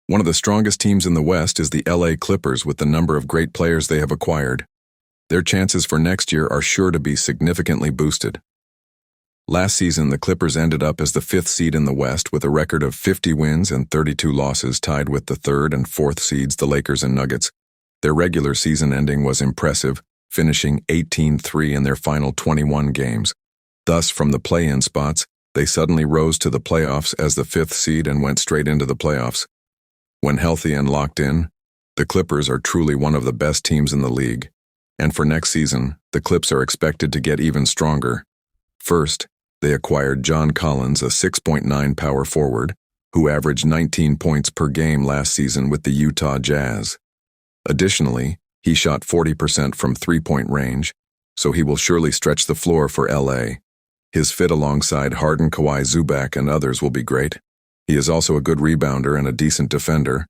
One of the strongest teams in the West is the LA Clippers with the number of great players they have acquired. Their chances for next year are sure to be significantly boosted. Last season, the Clippers ended up as the 5th seed in the West with a record of 50 wins and 32 losses, tied with the 3rd and 4th seeds, the Lakers and Nuggets. Their regular season ending was impressive, finishing 18-3 in their final 21 games. Thus, from the play-in spots, they suddenly rose to the playoffs as the 5th seed and went straight into the playoffs. When healthy and locked in, the Clippers are truly one of the best teams in the league. And for next season, the Clips are expected to get even stronger. First, they acquired John Collins, a 6.9 power forward, who averaged 19 points per game last season with the Utah Jazz. Additionally, he shot 40% from three-point range, so he will surely stretch the floor for LA. His fit alongside Harden, Kawhi, Zubac, and others will be great. He is also a good rebounder and a decent defender.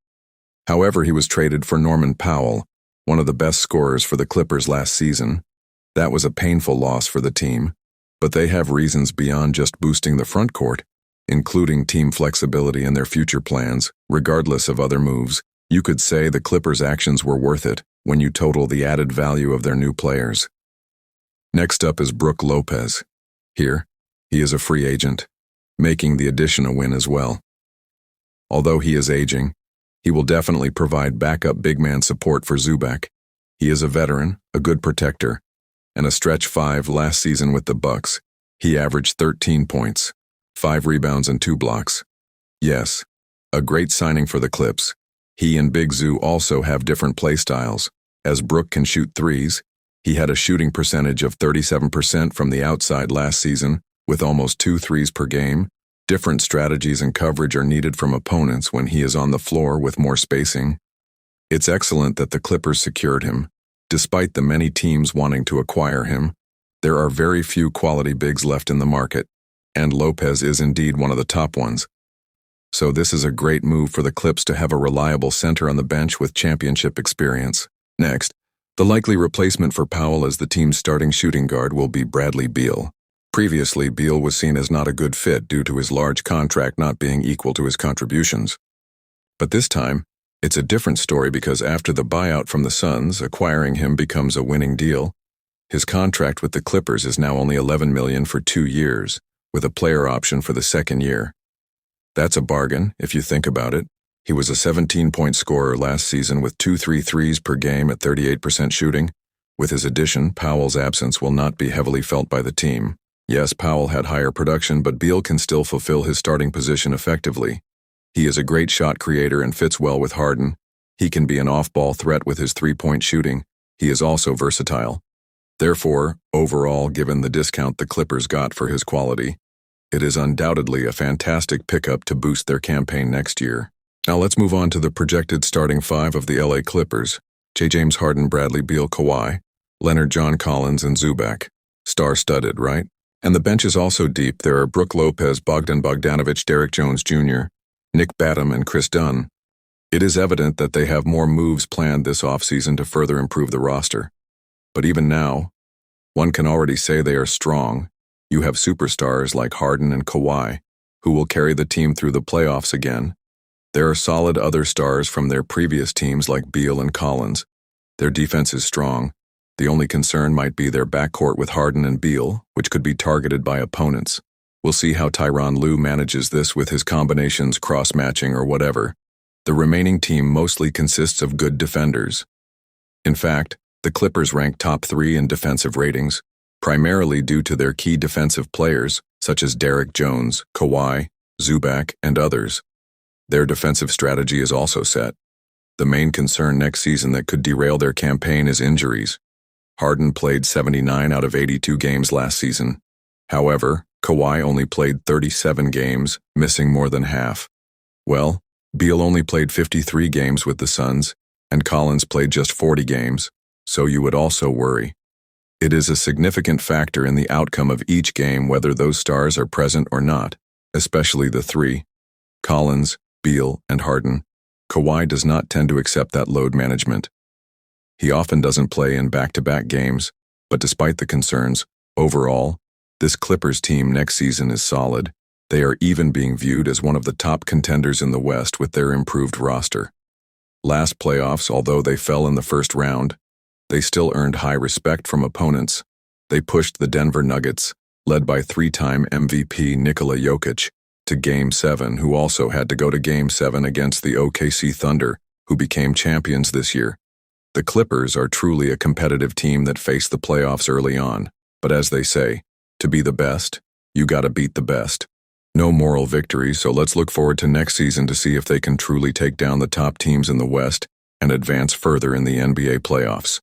However, he was traded for Norman Powell, one of the best scorers for the Clippers last season. That was a painful loss for the team, but they have reasons beyond just boosting the front court, including team flexibility in their future plans. Regardless of other moves, you could say the Clippers' actions were worth it when you total the added value of their new players. Next up is Brook Lopez. Here, he is a free agent, making the addition a win as well. Although he is aging, he will definitely provide backup big man support for Zubac. He is a veteran, a good protector, and a stretch 5 last season with the Bucks. He averaged 13 points, 5 rebounds and 2 blocks. Yes, a great signing for the Clips. He and Big Zoo also have different play styles. As Brook can shoot threes, he had a shooting percentage of 37% from the outside last season, with almost 2 threes per game. Different strategies and coverage are needed from opponents when he is on the floor with more spacing. It's excellent that the Clippers secured him. Despite the many teams wanting to acquire him, there are very few quality bigs left in the market, and Lopez is indeed one of the top ones. So this is a great move for the Clips to have a reliable center on the bench with championship experience. Next, the likely replacement for Powell as the team's starting shooting guard will be Bradley Beal. Previously, Beal was seen as not a good fit due to his large contract not being equal to his contributions. But this time, it's a different story because after the buyout from the Suns, acquiring him becomes a winning deal. His contract with the Clippers is now only $11 million for 2 years, with a player option for the second year. That's a bargain, if you think about it. He was a 17-point scorer last season with 2 3-3s per game at 38% shooting. With his addition, Powell's absence will not be heavily felt by the team. Yes, Powell had higher production, but Beal can still fulfill his starting position effectively. He is a great shot creator and fits well with Harden. He can be an off-ball threat with his three-point shooting. He is also versatile. Therefore, overall, given the discount the Clippers got for his quality, it is undoubtedly a fantastic pickup to boost their campaign next year. Now let's move on to the projected starting 5 of the LA Clippers: James Harden, Bradley Beal, Kawhi, Leonard, John Collins, and Zubac. Star-studded, right? And the bench is also deep. There are Brook Lopez, Bogdan Bogdanović, Derrick Jones Jr., Nick Batum, and Chris Dunn. It is evident that they have more moves planned this offseason to further improve the roster. But even now, one can already say they are strong. You have superstars like Harden and Kawhi, who will carry the team through the playoffs again. There are solid other stars from their previous teams like Beal and Collins. Their defense is strong. The only concern might be their backcourt with Harden and Beal, which could be targeted by opponents. We'll see how Tyronn Lue manages this with his combinations, cross-matching, or whatever. The remaining team mostly consists of good defenders. In fact, the Clippers rank top 3 in defensive ratings, primarily due to their key defensive players, such as Derrick Jones, Kawhi, Zubac, and others. Their defensive strategy is also set. The main concern next season that could derail their campaign is injuries. Harden played 79 out of 82 games last season. However, Kawhi only played 37 games, missing more than half. Well, Beal only played 53 games with the Suns, and Collins played just 40 games, so you would also worry. It is a significant factor in the outcome of each game whether those stars are present or not, especially the 3: Collins, Beal, and Harden. Kawhi does not tend to accept that load management. He often doesn't play in back-to-back games, but despite the concerns, overall, this Clippers team next season is solid. They are even being viewed as one of the top contenders in the West with their improved roster. Last playoffs, although they fell in the first round, they still earned high respect from opponents. They pushed the Denver Nuggets, led by three-time MVP Nikola Jokic, to Game 7, who also had to go to Game 7 against the OKC Thunder, who became champions this year. The Clippers are truly a competitive team that faced the playoffs early on, but as they say, to be the best, you gotta beat the best. No moral victory, so let's look forward to next season to see if they can truly take down the top teams in the West and advance further in the NBA playoffs.